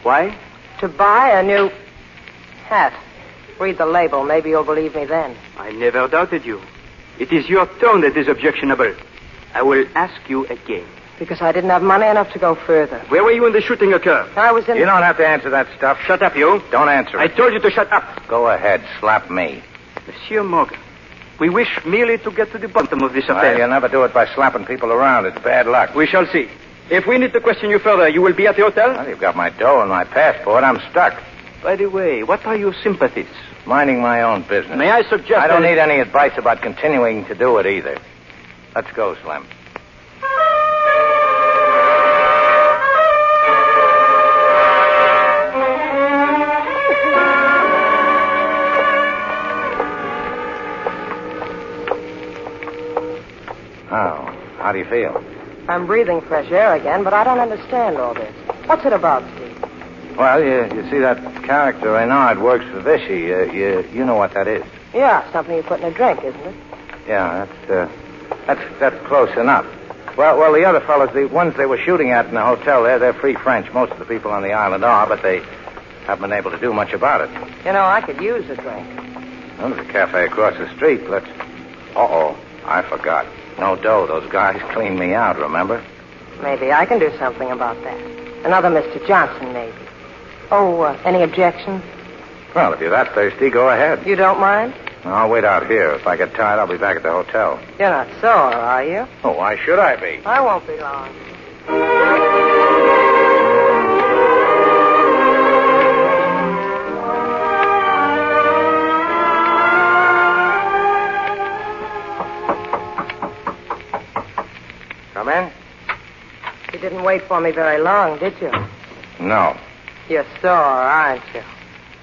Why? To buy a new hat. Read the label. Maybe you'll believe me then. I never doubted you. It is your tone that is objectionable. I will ask you again. Because I didn't have money enough to go further. Where were you when the shooting occurred? I was in... You don't have to answer that stuff. Shut up, you. Don't answer I it. told you to shut up. Go ahead. Slap me. Monsieur Morgan, we wish merely to get to the bottom of this Well, affair. you never do it by slapping people around. It's bad luck. We shall see. If we need to question you further, you will be at the hotel? Well, you've got my dough and my passport. I'm stuck. By the way, what are your sympathies? Minding my own business. May I suggest... I don't need any advice about continuing to do it either. Let's go, Slim. Oh, how do you feel? I'm breathing fresh air again, but I don't understand all this. What's it about, Steve? Well, you see that character, Reynard, works for Vichy. You know what that is. Yeah, something you put in a drink, isn't it? Yeah, that's close enough. Well, the other fellows, the ones they were shooting at in the hotel there, they're free French. Most of the people on the island are, but they haven't been able to do much about it. You know, I could use a drink. Well, there's a cafe across the street. Let's... Uh-oh, I forgot. No dough. Those guys cleaned me out, remember? Maybe I can do something about that. Another Mr. Johnson, maybe. Oh, any objections? Well, if you're that thirsty, go ahead. You don't mind? I'll wait out here. If I get tired, I'll be back at the hotel. You're not sore, are you? Oh, why should I be? I won't be long. Come in? You didn't wait for me very long, did you? No. You're sore, aren't you?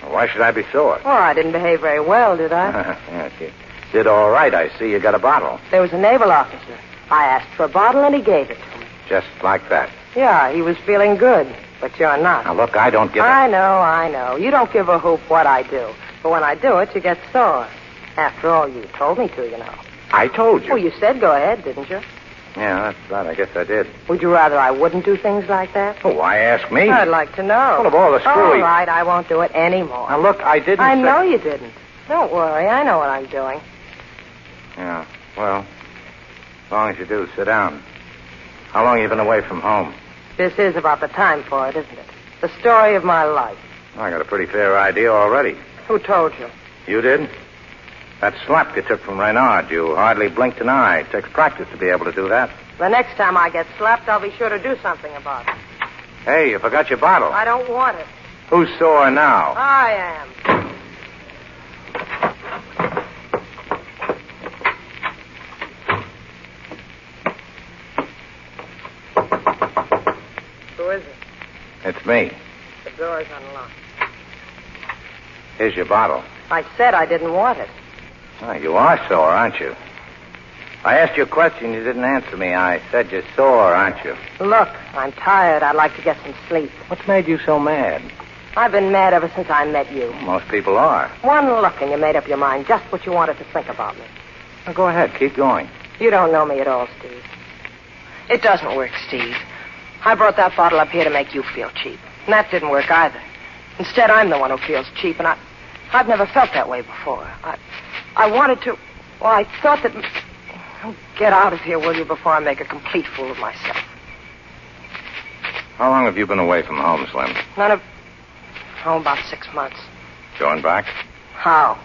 Well, why should I be sore? Oh, I didn't behave very well, did I? Yes, you did all right. I see you got a bottle. There was a naval officer. I asked for a bottle, and he gave it to me. Just like that. Yeah, he was feeling good, but you're not. Now, look, I don't give a... I know. You don't give a hoop what I do. But when I do it, you get sore. After all, you told me to, you know. I told you. Oh, you said go ahead, didn't you? Yeah, that's right. I guess I did. Would you rather I wouldn't do things like that? Oh, why ask me? I'd like to know. Well, of all the screwy... All right, I won't do it anymore. Now, look, I didn't I say... know you didn't. Don't worry. I know what I'm doing. Yeah, well, as long as you do, sit down. How long have you been away from home? This is about the time for it, isn't it? The story of my life. I got a pretty fair idea already. Who told you? You did? That slap you took from Reynard, you hardly blinked an eye. It takes practice to be able to do that. The next time I get slapped, I'll be sure to do something about it. Hey, you forgot your bottle. I don't want it. Who's sore now? I am. Who is it? It's me. The door's unlocked. Here's your bottle. I said I didn't want it. Oh, you are sore, aren't you? I asked you a question. You didn't answer me. I said you're sore, aren't you? Look, I'm tired. I'd like to get some sleep. What's made you so mad? I've been mad ever since I met you. Most people are. One look and you made up your mind just what you wanted to think about me. Well, go ahead. Keep going. You don't know me at all, Steve. It doesn't work, Steve. I brought that bottle up here to make you feel cheap. And that didn't work either. Instead, I'm the one who feels cheap, and I've never felt that way before. I wanted to... Well, I thought that... Oh, get out of here, will you, before I make a complete fool of myself. How long have you been away from home, Slim? About 6 months. Going back? How?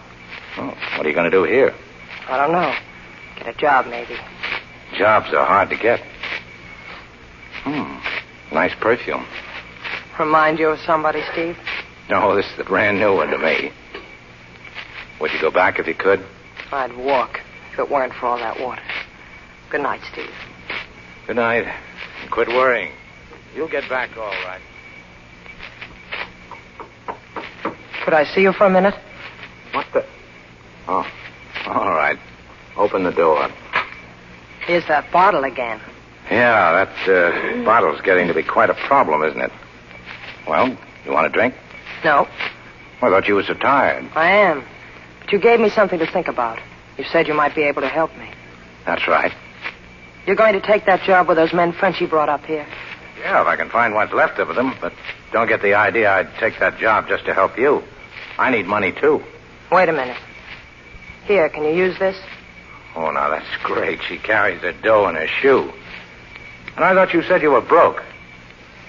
Oh, what are you going to do here? I don't know. Get a job, maybe. Jobs are hard to get. Nice perfume. Remind you of somebody, Steve? No, this is a brand new one to me. Would you go back if you could? I'd walk if it weren't for all that water. Good night, Steve. Good night. And quit worrying. You'll get back all right. Could I see you for a minute? What the... Oh, all right. Open the door. Here's that bottle again. Yeah, that bottle's getting to be quite a problem, isn't it? Well, you want a drink? No. I thought you were so tired. I am. But you gave me something to think about. You said you might be able to help me. That's right. You're going to take that job with those men Frenchy brought up here? Yeah, if I can find what's left of them. But don't get the idea I'd take that job just to help you. I need money, too. Wait a minute. Here, can you use this? Oh, now, that's great. She carries her dough in her shoe. And I thought you said you were broke.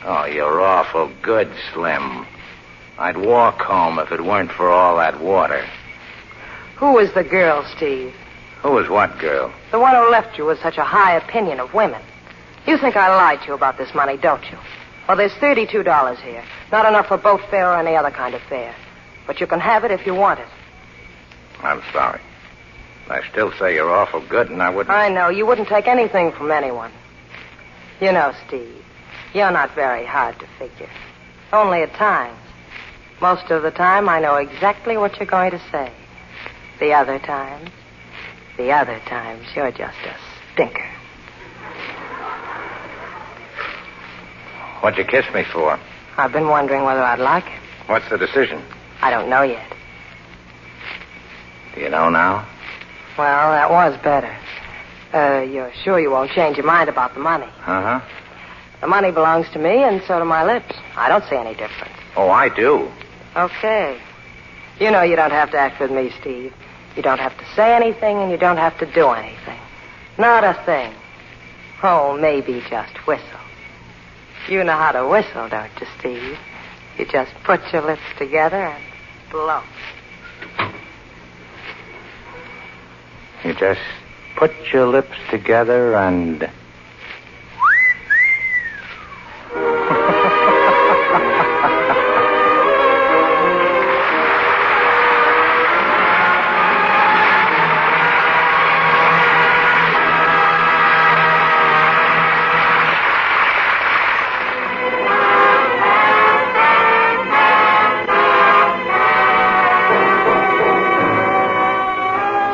Oh, you're awful good, Slim. I'd walk home if it weren't for all that water. Who was the girl, Steve? Who was what girl? The one who left you with such a high opinion of women. You think I lied to you about this money, don't you? Well, there's $32 here. Not enough for boat fare or any other kind of fare. But you can have it if you want it. I'm sorry. I still say you're awful good, and I wouldn't... I know. You wouldn't take anything from anyone. You know, Steve, you're not very hard to figure. Only at times. Most of the time, I know exactly what you're going to say. The other times, you're just a stinker. What'd you kiss me for? I've been wondering whether I'd like it. What's the decision? I don't know yet. Do you know now? Well, that was better. You're sure you won't change your mind about the money? Uh-huh. The money belongs to me, and so do my lips. I don't see any difference. Oh, I do. Okay. You know you don't have to act with me, Steve. You don't have to say anything, and you don't have to do anything. Not a thing. Oh, maybe just whistle. You know how to whistle, don't you, Steve? You just put your lips together and blow. You just put your lips together and...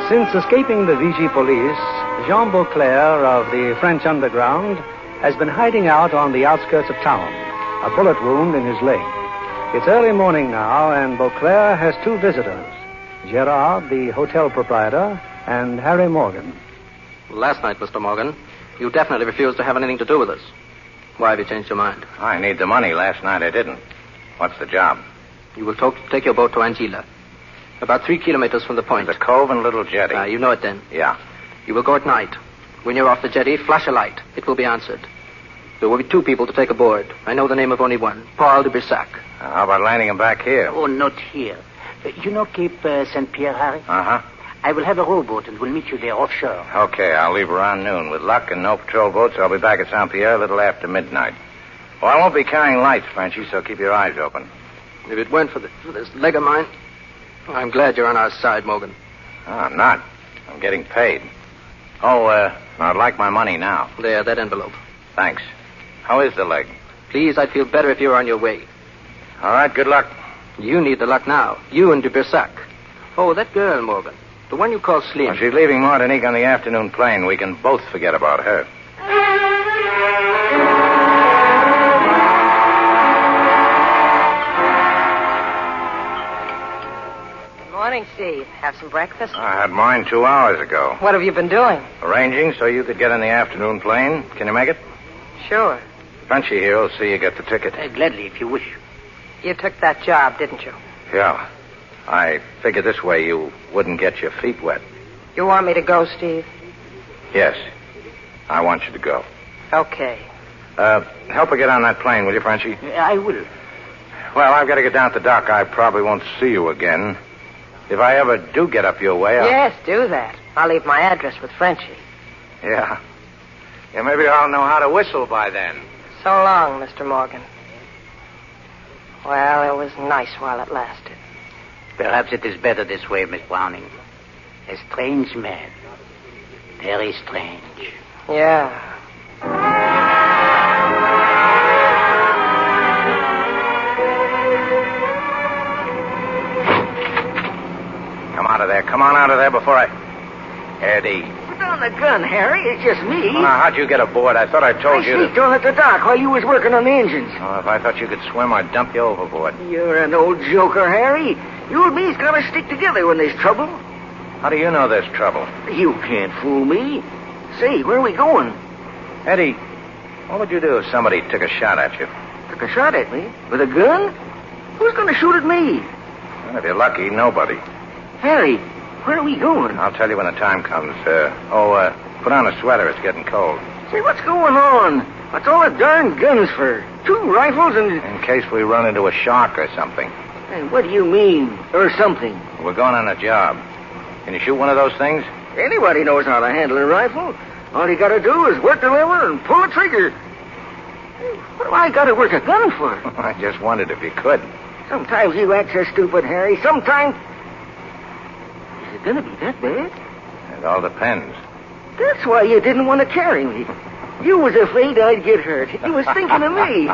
Since escaping the Vichy police, Jean Beauclair of the French underground has been hiding out on the outskirts of town, a bullet wound in his leg. It's early morning now, and Beauclair has two visitors, Gerard, the hotel proprietor, and Harry Morgan. Last night, Mr. Morgan, you definitely refused to have anything to do with us. Why have you changed your mind? I need the money. Last night I didn't. What's the job? You will take your boat to Anguilla. About 3 kilometers from the point. The cove and little jetty. You know it then. Yeah. You will go at night. When you're off the jetty, flash a light. It will be answered. There will be 2 people to take aboard. I know the name of only one. Paul de Bissac. How about landing him back here? Oh, not here. You know Cape St. Pierre, Harry? Uh-huh. I will have a rowboat and we'll meet you there offshore. Okay, I'll leave around noon. With luck and no patrol boats, I'll be back at St. Pierre a little after midnight. Well, I won't be carrying lights, Frenchy, so keep your eyes open. If it weren't for this leg of mine, I'm glad you're on our side, Morgan. Oh, I'm not. I'm getting paid. Oh, I'd like my money now. There, that envelope. Thanks. How is the leg? Please, I'd feel better if you were on your way. All right, good luck. You need the luck now. You and de Bissac. Oh, that girl, Morgan. The one you call Slim. Well, she's leaving Martinique on the afternoon plane. We can both forget about her. Morning, Steve. Have some breakfast? I had mine 2 hours ago. What have you been doing? Arranging so you could get in the afternoon plane. Can you make it? Sure. Frenchy here will see you get the ticket. Gladly, if you wish. You took that job, didn't you? Yeah. I figured this way you wouldn't get your feet wet. You want me to go, Steve? Yes. I want you to go. Okay. Help her get on that plane, will you, Frenchy? I will. Well, I've got to get down to the dock. I probably won't see you again. If I ever do get up your way, Yes, do that. I'll leave my address with Frenchy. Yeah. Yeah, maybe I'll know how to whistle by then. So long, Mr. Morgan. Well, it was nice while it lasted. Perhaps it is better this way, Miss Browning. A strange man. Very strange. Yeah. Come out of there. Come on out of there before I... Eddie. Put down the gun, Harry. It's just me. Well, now, how'd you get aboard? I thought I told you to... I sneaked on at the dock while you was working on the engines. Oh, if I thought you could swim, I'd dump you overboard. You're an old joker, Harry. You and me's gotta stick together when there's trouble. How do you know there's trouble? You can't fool me. Say, where are we going? Eddie, What would you do if somebody took a shot at you? Took a shot at me? With a gun? Who's going to shoot at me? Well, if you're lucky, nobody. Harry, where are we going? I'll tell you when the time comes. Put on a sweater. It's getting cold. Say, what's going on? What's all the darn guns for? 2 rifles and... In case we run into a shark or something. Hey, what do you mean, or something? We're going on a job. Can you shoot one of those things? Anybody knows how to handle a rifle. All you got to do is work the lever and pull the trigger. What do I got to work a gun for? I just wondered if you could. Sometimes you act so stupid, Harry. Sometimes... Is it going to be that bad? It all depends. That's why you didn't want to carry me. You was afraid I'd get hurt. You was thinking of me.